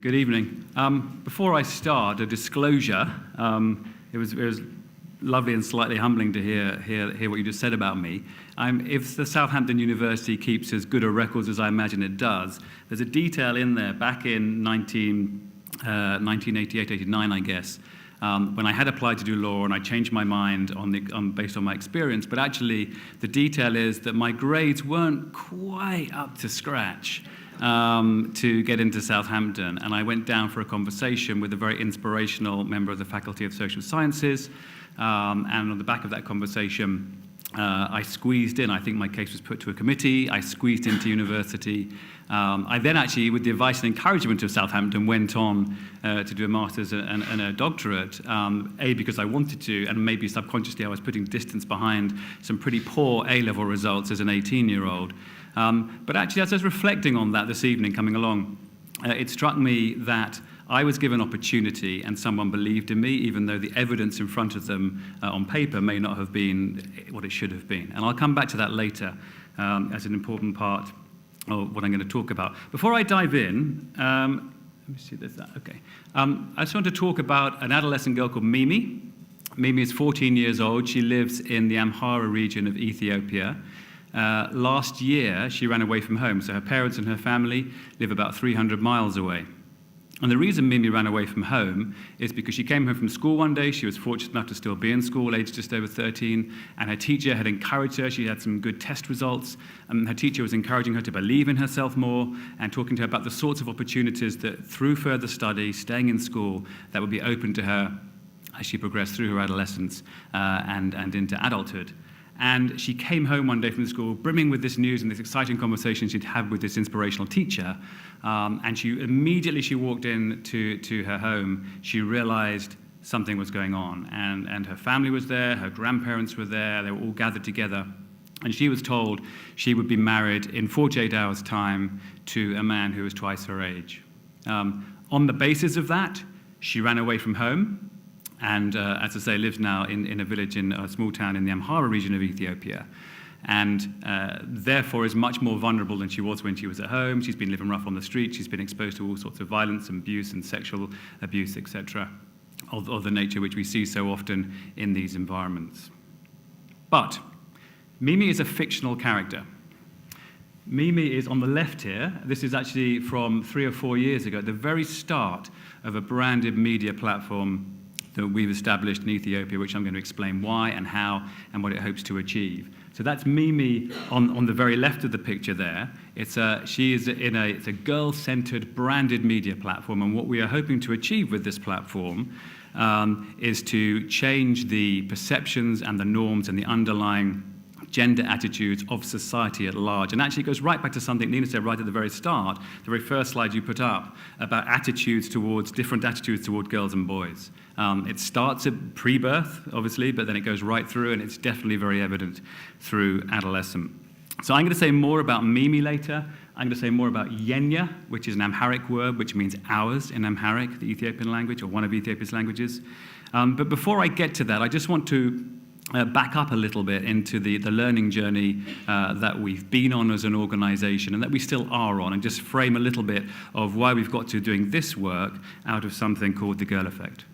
Good evening. Before I start, a disclosure. It was lovely and slightly humbling to hear what you just said about me. If the Southampton University keeps as good a records as I imagine it does, there's a detail in there back in 1988, 89, I guess, when I had applied to do law and I changed my mind based on my experience. But actually, the detail is that my grades weren't quite up to scratch to get into Southampton, and I went down for a conversation with a very inspirational member of the Faculty of Social Sciences, and on the back of that conversation, I squeezed in. I think my case was put to a committee. I squeezed into university. I then actually, with the advice and encouragement of Southampton, went on to do a master's and a doctorate, because I wanted to, and maybe subconsciously I was putting distance behind some pretty poor A-level results as an 18-year-old. But actually, as I was reflecting on that this evening coming along, it struck me that I was given opportunity and someone believed in me, even though the evidence in front of them on paper may not have been what it should have been. And I'll come back to that later as an important part of what I'm going to talk about. Before I dive in, let me see, there's that, okay. I just want to talk about an adolescent girl called Mimi. Mimi is 14 years old. She lives in the Amhara region of Ethiopia. Last year, she ran away from home, so her parents and her family live about 300 miles away. And the reason Mimi ran away from home is because she came home from school one day. She was fortunate enough to still be in school, aged just over 13, and her teacher had encouraged her. She had some good test results, and her teacher was encouraging her to believe in herself more and talking to her about the sorts of opportunities that through further study, staying in school, that would be open to her as she progressed through her adolescence and into adulthood. And she came home one day from school brimming with this news and this exciting conversation she'd had with this inspirational teacher. And she walked into her home, she realized something was going on. And her family was there, her grandparents were there, they were all gathered together. And she was told she would be married in 48 hours' time to a man who was twice her age. On the basis of that, she ran away from home. And as I say, lives now in a village in a small town in the Amhara region of Ethiopia. And therefore is much more vulnerable than she was when she was at home. She's been living rough on the street. She's been exposed to all sorts of violence and abuse and sexual abuse, etc., of the nature which we see so often in these environments. But Mimi is a fictional character. Mimi is on the left here. This is actually from 3 or 4 years ago, at the very start of a branded media platform that we've established in Ethiopia, which I'm going to explain why and how and what it hopes to achieve. So that's Mimi on the very left of the picture there. It's a girl-centered branded media platform, and what we are hoping to achieve with this platform is to change the perceptions and the norms and the underlying gender attitudes of society at large. And actually it goes right back to something Nina said right at the very start, the very first slide you put up, about different attitudes toward girls and boys. It starts at pre-birth, obviously, but then it goes right through, and it's definitely very evident through adolescent. So I'm going to say more about Mimi later. I'm going to say more about Yenya, which is an Amharic word, which means hours in Amharic, the Ethiopian language, or one of Ethiopia's languages. But before I get to that, I just want to back up a little bit into the learning journey that we've been on as an organization and that we still are on, and just frame a little bit of why we've got to doing this work out of something called the Girl Effect.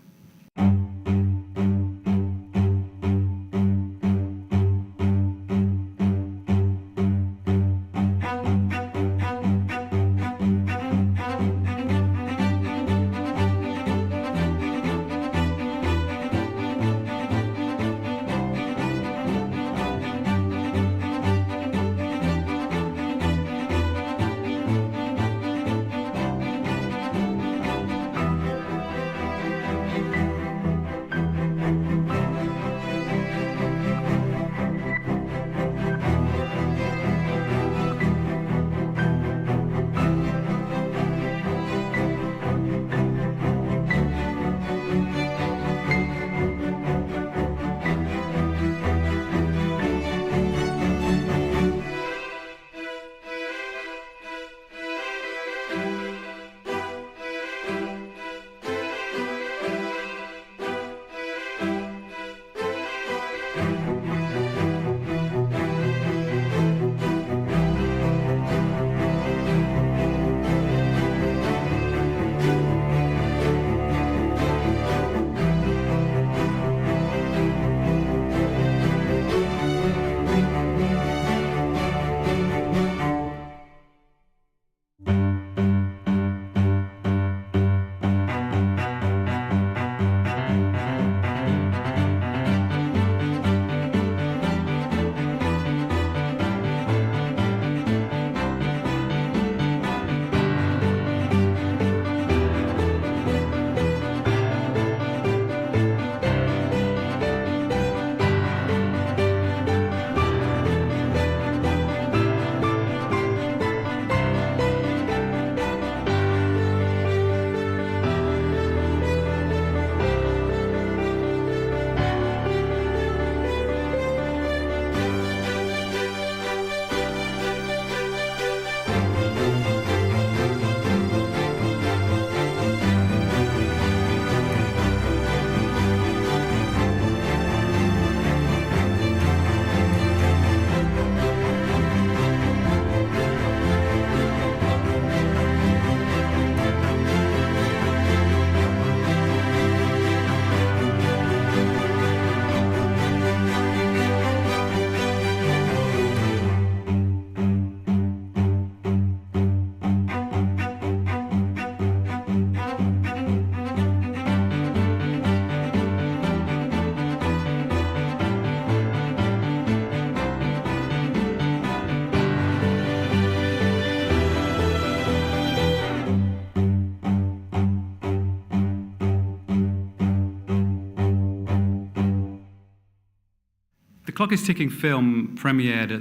Clock is Ticking film premiered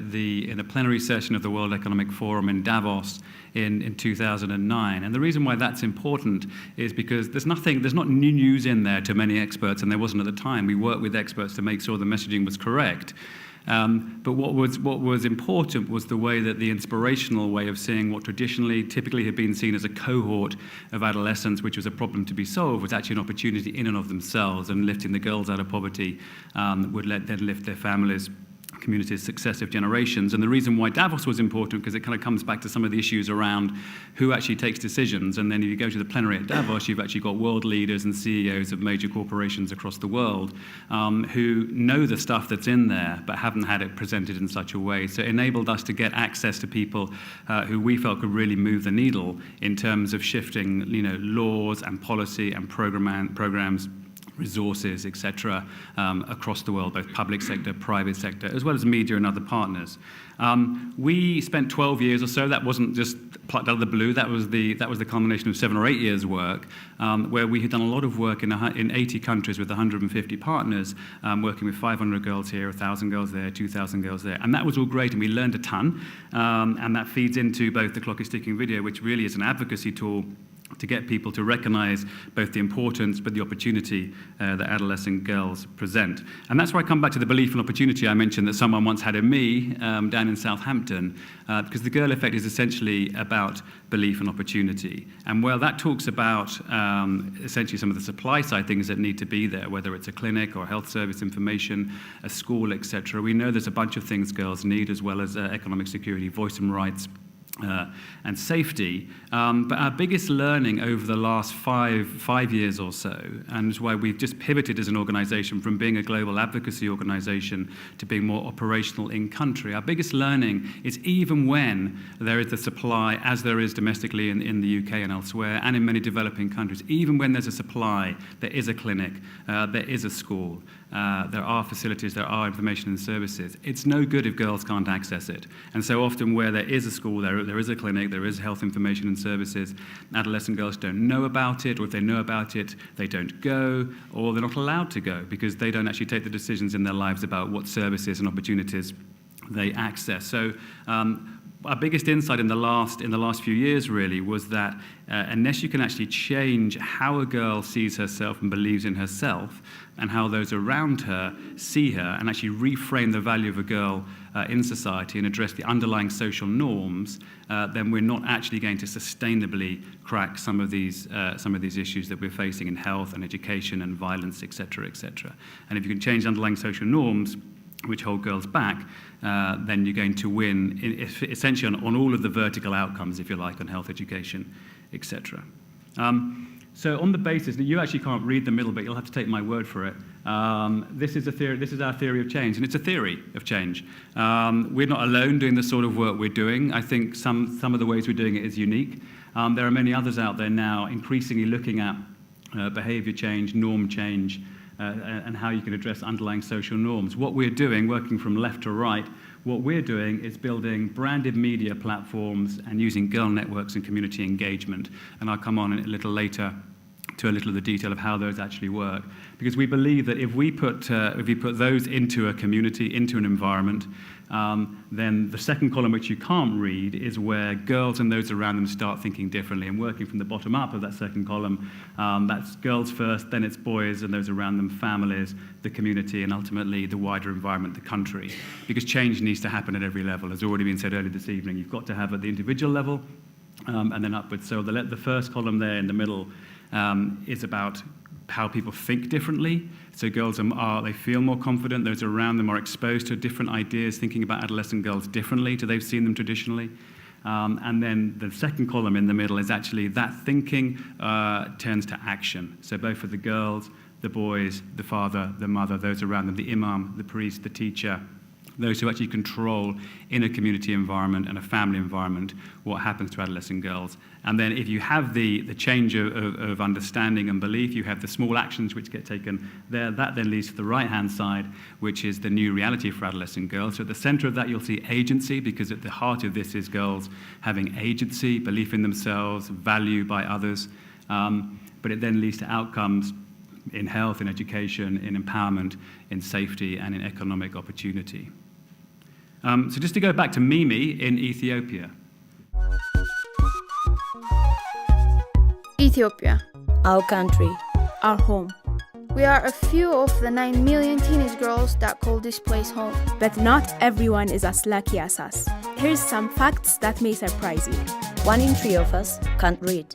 in a plenary session of the World Economic Forum in Davos in 2009. And the reason why that's important is because there's not new news in there to many experts, and there wasn't at the time. We worked with experts to make sure the messaging was correct. But what was important was the way that the inspirational way of seeing what typically had been seen as a cohort of adolescents, which was a problem to be solved, was actually an opportunity in and of themselves, and lifting the girls out of poverty would then lift their families, communities, successive generations. And the reason why Davos was important, because it kind of comes back to some of the issues around who actually takes decisions. And then if you go to the plenary at Davos, you've actually got world leaders and CEOs of major corporations across the world who know the stuff that's in there, but haven't had it presented in such a way. So it enabled us to get access to people who we felt could really move the needle in terms of shifting, laws and policy and programs, resources, etc., across the world, both public sector, private sector, as well as media and other partners. We spent 12 years or so. That wasn't just plucked out of the blue. That was the culmination of 7 or 8 years' work, where we had done a lot of work in 80 countries with 150 partners, working with 500 girls here, 1,000 girls there, 2,000 girls there. And that was all great, and we learned a ton. And that feeds into both the Clock is Ticking video, which really is an advocacy tool to get people to recognize both the importance but the opportunity that adolescent girls present. And that's where I come back to the belief and opportunity I mentioned that someone once had in me down in Southampton, because the girl effect is essentially about belief and opportunity. And while that talks about essentially some of the supply side things that need to be there, whether it's a clinic or health service information, a school, etc., we know there's a bunch of things girls need, as well as economic security, voice and rights, and safety. But our biggest learning over the last five years or so, and it's why we've just pivoted as an organization from being a global advocacy organization to being more operational in country. Our biggest learning is even when there is the supply, as there is domestically in the UK and elsewhere, and in many developing countries, even when there's a supply, there is a clinic, there is a school, there are facilities, there are information and services. It's no good if girls can't access it. And so often where there is a school, there is a clinic, there is health information and services, adolescent girls don't know about it, or if they know about it, they don't go, or they're not allowed to go because they don't actually take the decisions in their lives about what services and opportunities they access. So our biggest insight in the last few years really was that unless you can actually change how a girl sees herself and believes in herself, and how those around her see her, and actually reframe the value of a girl in society and address the underlying social norms, then we're not actually going to sustainably crack some of these issues that we're facing in health and education and violence, etc., etc. And if you can change underlying social norms, which hold girls back, then you're going to win essentially on all of the vertical outcomes, if you like, on health, education, etc. So on the basis that you actually can't read the middle bit, you'll have to take my word for it. This is a theory. This is our theory of change, and it's a theory of change. We're not alone doing the sort of work we're doing. I think some of the ways we're doing it is unique. There are many others out there now increasingly looking at behavior change, norm change, and how you can address underlying social norms. What we're doing, working from left to right, what we're doing is building branded media platforms and using girl networks and community engagement. And I'll come on a little later to a little of the detail of how those actually work. Because we believe that if we put those into a community, into an environment, then the second column, which you can't read, is where girls and those around them start thinking differently. And working from the bottom up of that second column, that's girls first, then it's boys and those around them, families, the community, and ultimately the wider environment, the country. Because change needs to happen at every level. As already been said earlier this evening, you've got to have at the individual level and then upwards. So the first column there in the middle is about how people think differently. So girls they feel more confident. Those around them are exposed to different ideas, thinking about adolescent girls differently to they've seen them traditionally. And then the second column in the middle is actually that thinking turns to action. So both for the girls, the boys, the father, the mother, those around them, the imam, the priest, the teacher, those who actually control in a community environment and a family environment what happens to adolescent girls. And then if you have the change of understanding and belief, you have the small actions which get taken there, that then leads to the right-hand side, which is the new reality for adolescent girls. So at the center of that, you'll see agency, because at the heart of this is girls having agency, belief in themselves, value by others. But it then leads to outcomes in health, in education, in empowerment, in safety, and in economic opportunity. So just to go back to Mimi in Ethiopia. Ethiopia, our country, our home. We are a few of the 9 million teenage girls that call this place home. But not everyone is as lucky as us. Here's some facts that may surprise you. 1 in 3 of us can't read.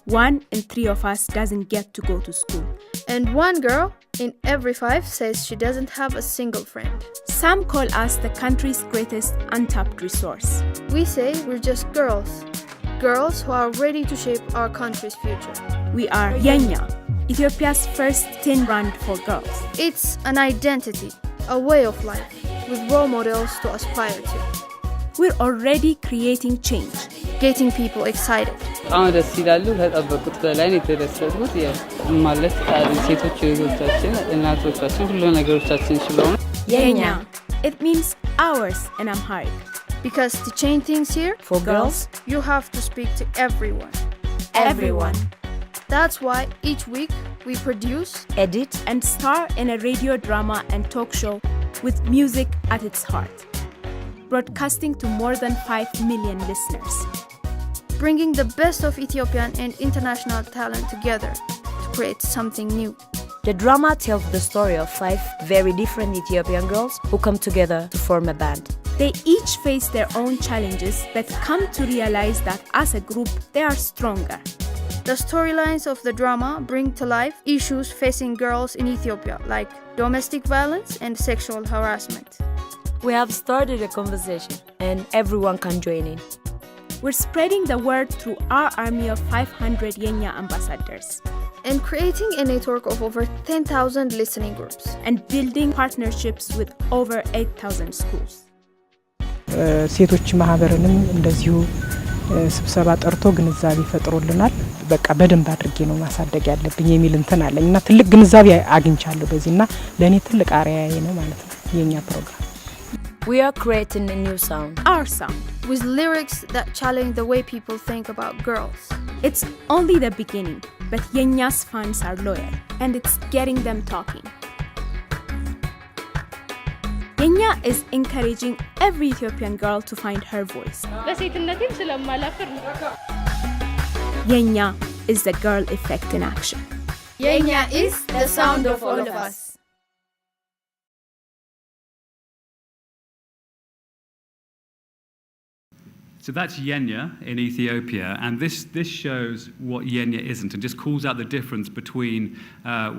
1 in 3 of us doesn't get to go to school. And 1 girl in every 5 says she doesn't have a single friend. Some call us the country's greatest untapped resource. We say we're just girls. Girls who are ready to shape our country's future. We are Yenya, Ethiopia's first teen brand for girls. It's an identity, a way of life, with role models to aspire to. We're already creating change, getting people excited. ደስ ይላሉ ከጠበቁት በላይ ነው የተደሰትኩት ማለት ሴቶች ልጆቻችን እናቶቻችን ሁሉ ነገሮቻችን ስለሆነ Yenya. It means ours in Amharic. Because to change things here, for girls, you have to speak to everyone. Everyone. That's why each week we produce, edit, and star in a radio drama and talk show with music at its heart, broadcasting to more than 5 million listeners. Bringing the best of Ethiopian and international talent together to create something new. The drama tells the story of 5 very different Ethiopian girls who come together to form a band. They each face their own challenges but come to realize that as a group they are stronger. The storylines of the drama bring to life issues facing girls in Ethiopia, like domestic violence and sexual harassment. We have started a conversation and everyone can join in. We're spreading the word through our army of 500 Yenya ambassadors. And creating a network of over 10,000 listening groups. And building partnerships with over 8,000 schools. ሴቶች ማህበርንም እንደዚሁ ስብሰባ ጠርቶ ግንዛቤ ፈጥሮልናል። በቃ በደንብ አድርጌ ነው ማሳደግ ያለብኝ የሚል እንትን አለኝና ትልቅ ግንዛቤ አግኝቻለሁ በዚህና ለኔ ትልቅ አሪያዬ ነው ማለት ነው የኛ ፕሮግራም። We are creating a new sound. Our sound. With lyrics that challenge the way people think about girls. It's only the beginning, but Yenya's fans are loyal, and it's getting them talking. Yenya is encouraging every Ethiopian girl to find her voice. Yenya is the girl effect in action. Yenya is the sound of all of us. So that's Yenya in Ethiopia, and this shows what Yenya isn't, and just calls out the difference between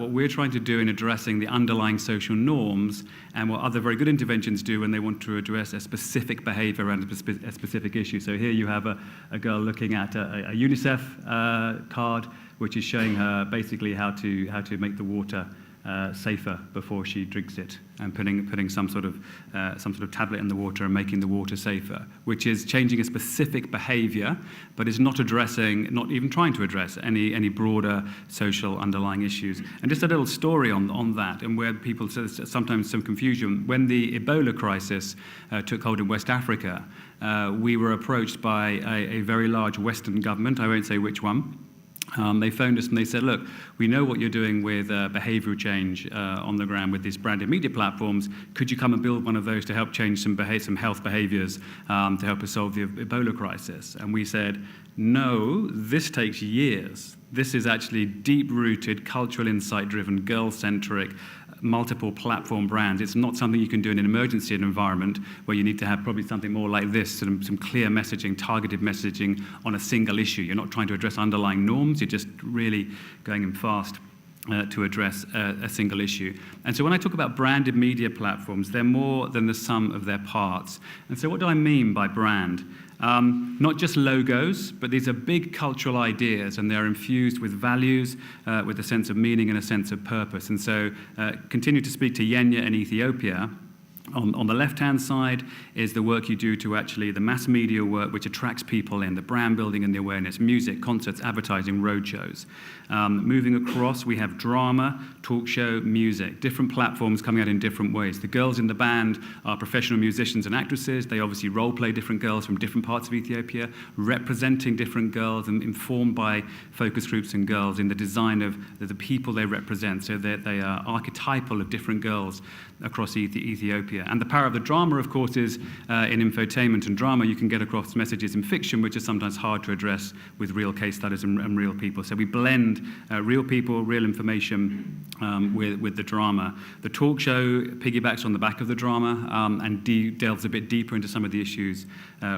what we're trying to do in addressing the underlying social norms and what other very good interventions do when they want to address a specific behavior and a specific issue. So here you have a girl looking at a UNICEF card, which is showing her basically how to make the water safer before she drinks it, and putting some sort of tablet in the water and making the water safer, which is changing a specific behavior, but is not even trying to address any broader social underlying issues. And just a little story on that, and where people sometimes some confusion. When the Ebola crisis took hold in West Africa, we were approached by a very large Western government, I won't say which one. They phoned us and they said, look, we know what you're doing with behavioral change on the ground with these branded media platforms. Could you come and build one of those to help change some health behaviors to help us solve the Ebola crisis? And we said, no, this takes years. This is actually deep-rooted, cultural insight-driven, girl-centric, multiple platform brands. It's not something you can do in an emergency environment where you need to have probably something more like this, some clear messaging, targeted messaging on a single issue. You're not trying to address underlying norms, you're just really going in fast to address a single issue. And so when I talk about branded media platforms, they're more than the sum of their parts. And so what do I mean by brand? Not just logos, but these are big cultural ideas, and they're infused with values, with a sense of meaning and a sense of purpose. And so continue to speak to Yenya in Ethiopia. On the left-hand side is the work you do to actually the mass media work which attracts people in, the brand building and the awareness, music, concerts, advertising, roadshows. Moving across, we have drama, talk show, music, different platforms coming out in different ways. The girls in the band are professional musicians and actresses. They obviously role-play different girls from different parts of Ethiopia, representing different girls and informed by focus groups and girls in the design of the people they represent. So they are archetypal of different girls across Ethiopia. And the power of the drama, of course, is in infotainment and drama, you can get across messages in fiction, which are sometimes hard to address with real case studies and real people. So we blend real people, real information with the drama. The talk show piggybacks on the back of the drama and delves a bit deeper into some of the issues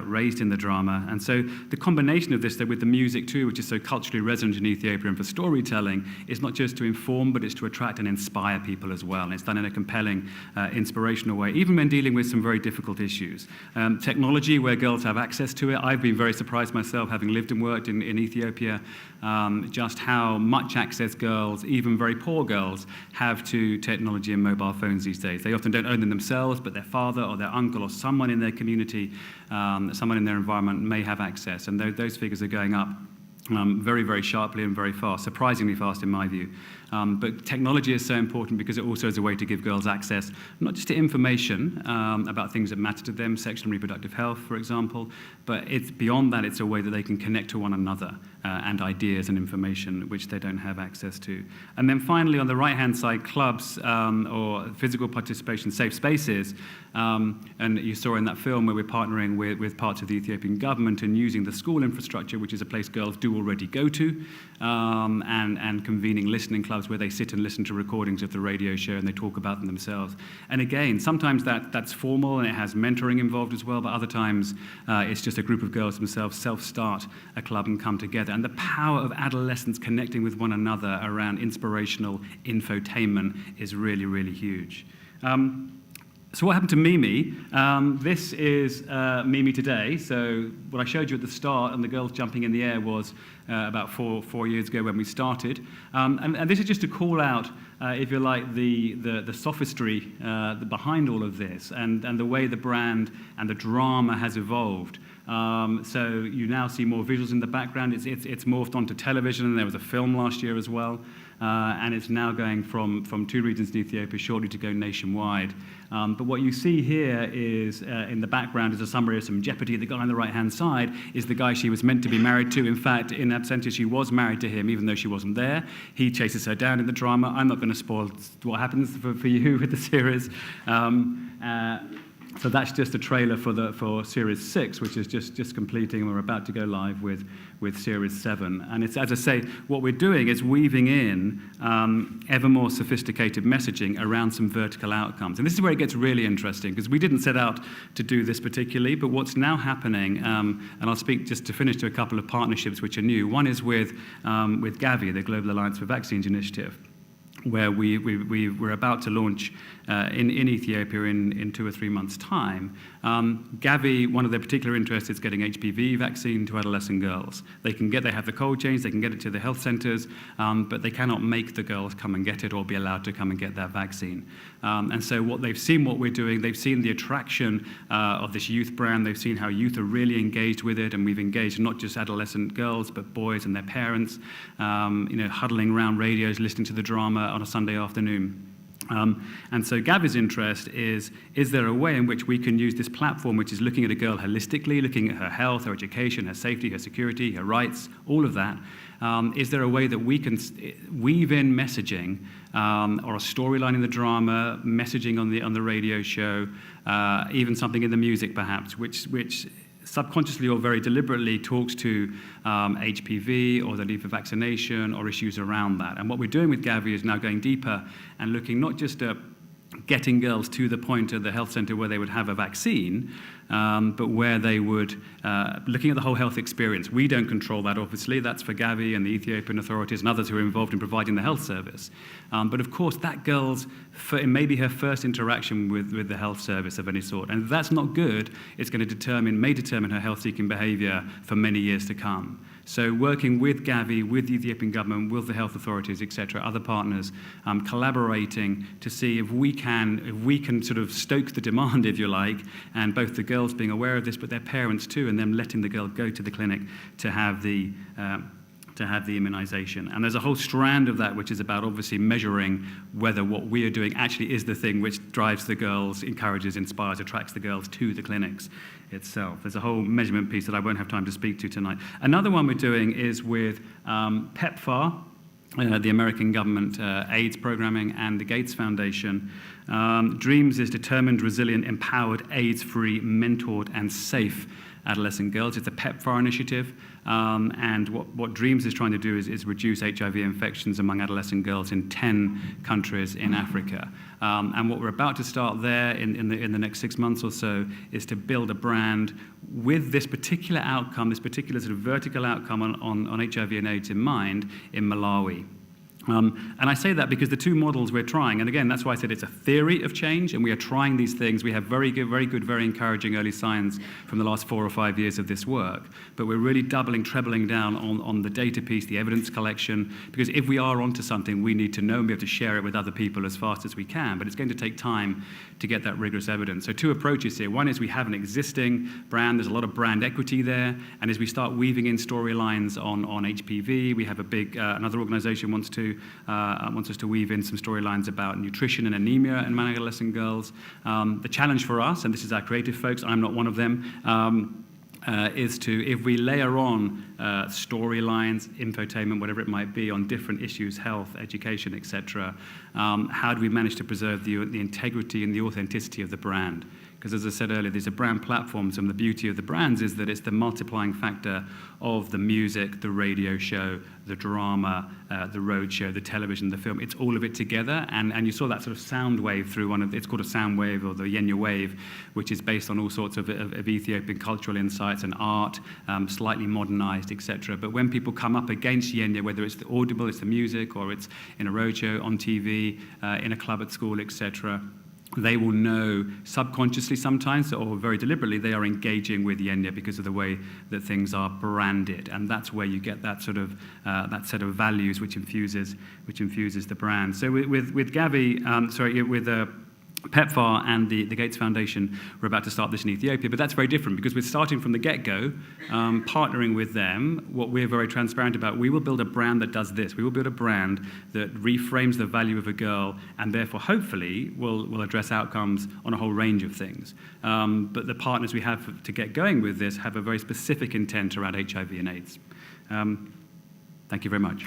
raised in the drama. And so the combination of this, though, with the music too, which is so culturally resonant in Ethiopia and for storytelling, is not just to inform, but it's to attract and inspire people as well. And it's done in a compelling, inspirational way, even when dealing with some very difficult issues. Technology, where girls have access to it, I've been very surprised myself, having lived and worked in Ethiopia, just how much access girls, even very poor girls, have to technology and mobile phones these days. They often don't own them themselves, but their father or their uncle or someone in their community, someone in their environment may have access, and those figures are going up very, very sharply and very fast, surprisingly fast in my view. But technology is so important because it also is a way to give girls access, not just to information about things that matter to them, sexual and reproductive health, for example, but it's beyond that, it's a way that they can connect to one another and ideas and information which they don't have access to. And then finally, on the right-hand side, clubs or physical participation, safe spaces. And you saw in that film where we're partnering with parts of the Ethiopian government and using the school infrastructure, which is a place girls do already go to, and convening listening clubs where they sit and listen to recordings of the radio show and they talk about them themselves. And again, sometimes that's formal and it has mentoring involved as well, but other times it's just a group of girls themselves self-start a club and come together. And the power of adolescents connecting with one another around inspirational infotainment is really, really huge. So what happened to Mimi? This is Mimi today. So what I showed you at the start and the girls jumping in the air was about four years ago when we started. And this is just to call out, if you like, the sophistry behind all of this and the way the brand and the drama has evolved. So you now see more visuals in the background. It's morphed onto television, and there was a film last year as well. And it's now going from 2 regions in Ethiopia shortly to go nationwide. But what you see here is, in the background, is a summary of some Jeopardy. The guy on the right-hand side is the guy she was meant to be married to. In fact, in absentia, she was married to him, even though she wasn't there. He chases her down in the drama. I'm not going to spoil what happens for you with the series. So that's just a trailer for Series 6, which is just completing, and we're about to go live with Series 7. And it's, as I say, what we're doing is weaving in ever more sophisticated messaging around some vertical outcomes. And this is where it gets really interesting, because we didn't set out to do this particularly, but what's now happening, and I'll speak just to finish to a couple of partnerships which are new. One is with Gavi, the Global Alliance for Vaccines Initiative, where we're about to launch in Ethiopia in 2 or 3 months' time. Gavi, one of their particular interests is getting HPV vaccine to adolescent girls. They have the cold chains, they can get it to the health centres, but they cannot make the girls come and get it or be allowed to come and get that vaccine. And so what we're doing, they've seen the attraction of this youth brand, they've seen how youth are really engaged with it, and we've engaged not just adolescent girls, but boys and their parents, huddling around radios, listening to the drama on a Sunday afternoon. And so Gavi's interest is there a way in which we can use this platform, which is looking at a girl holistically, looking at her health, her education, her safety, her security, her rights, all of that. Is there a way that we can weave in messaging or a storyline in the drama, messaging on the radio show, even something in the music perhaps, which subconsciously or very deliberately talks to HPV or the need for vaccination or issues around that. And what we're doing with Gavi is now going deeper and looking not just at getting girls to the point at the health centre where they would have a vaccine, but where they would, looking at the whole health experience. We don't control that, obviously. That's for Gavi and the Ethiopian authorities and others who are involved in providing the health service. But of course, that girl's, it may be her first interaction with the health service of any sort. And if that's not good, it's going to may determine her health-seeking behaviour for many years to come. So working with Gavi, with the Ethiopian government, with the health authorities, etc., other partners, collaborating to see if we can sort of stoke the demand, if you like, and both the girls being aware of this, but their parents too, and them letting the girl go to the clinic to have the immunization. And there's a whole strand of that which is about obviously measuring whether what we are doing actually is the thing which drives the girls, encourages, inspires, attracts the girls to the clinics itself. There's a whole measurement piece that I won't have time to speak to tonight. Another one we're doing is with PEPFAR, the American government AIDS programming, and the Gates Foundation. DREAMS is Determined, Resilient, Empowered, AIDS-Free, Mentored, and Safe Adolescent Girls. It's a PEPFAR initiative, and what DREAMS is trying to do is reduce HIV infections among adolescent girls in 10 countries in Africa. And what we're about to start there in the next 6 months or so is to build a brand with this particular outcome, this particular sort of vertical outcome on HIV and AIDS in mind in Malawi. And I say that because the two models we're trying, and again, that's why I said it's a theory of change, and we are trying these things. We have very good, very encouraging early signs from the last 4 or 5 years of this work. But we're really trebling down on the data piece, the evidence collection, because if we are onto something, we need to know and be able to share it with other people as fast as we can. But it's going to take time to get that rigorous evidence. So 2 approaches here. One is we have an existing brand. There's a lot of brand equity there. And as we start weaving in storylines on HPV, we have a big, another organization wants us to weave in some storylines about nutrition and anemia in adolescent girls. The challenge for us, and this is our creative folks, I'm not one of them, is to, if we layer on storylines, infotainment, whatever it might be, on different issues, health, education, etc., how do we manage to preserve the integrity and the authenticity of the brand? Because as I said earlier, these are brand platforms, and the beauty of the brands is that it's the multiplying factor of the music, the radio show, the drama, the road show, the television, the film. It's all of it together, and you saw that sort of sound wave through it's called a sound wave, or the Yenya wave, which is based on all sorts of Ethiopian cultural insights and art, slightly modernized, etc. But when people come up against Yenya, whether it's the audible, it's the music, or it's in a road show, on TV, in a club at school, etc., they will know subconsciously sometimes, or very deliberately, they are engaging with Yenya because of the way that things are branded, and that's where you get that sort of that set of values which infuses the brand. So with Gavi, with PEPFAR and the Gates Foundation, we're about to start this in Ethiopia, but that's very different because we're starting from the get-go, partnering with them. What we're very transparent about, we will build a brand that does this. We will build a brand that reframes the value of a girl and therefore, hopefully, will address outcomes on a whole range of things. But the partners we have to get going with this have a very specific intent around HIV and AIDS. Thank you very much.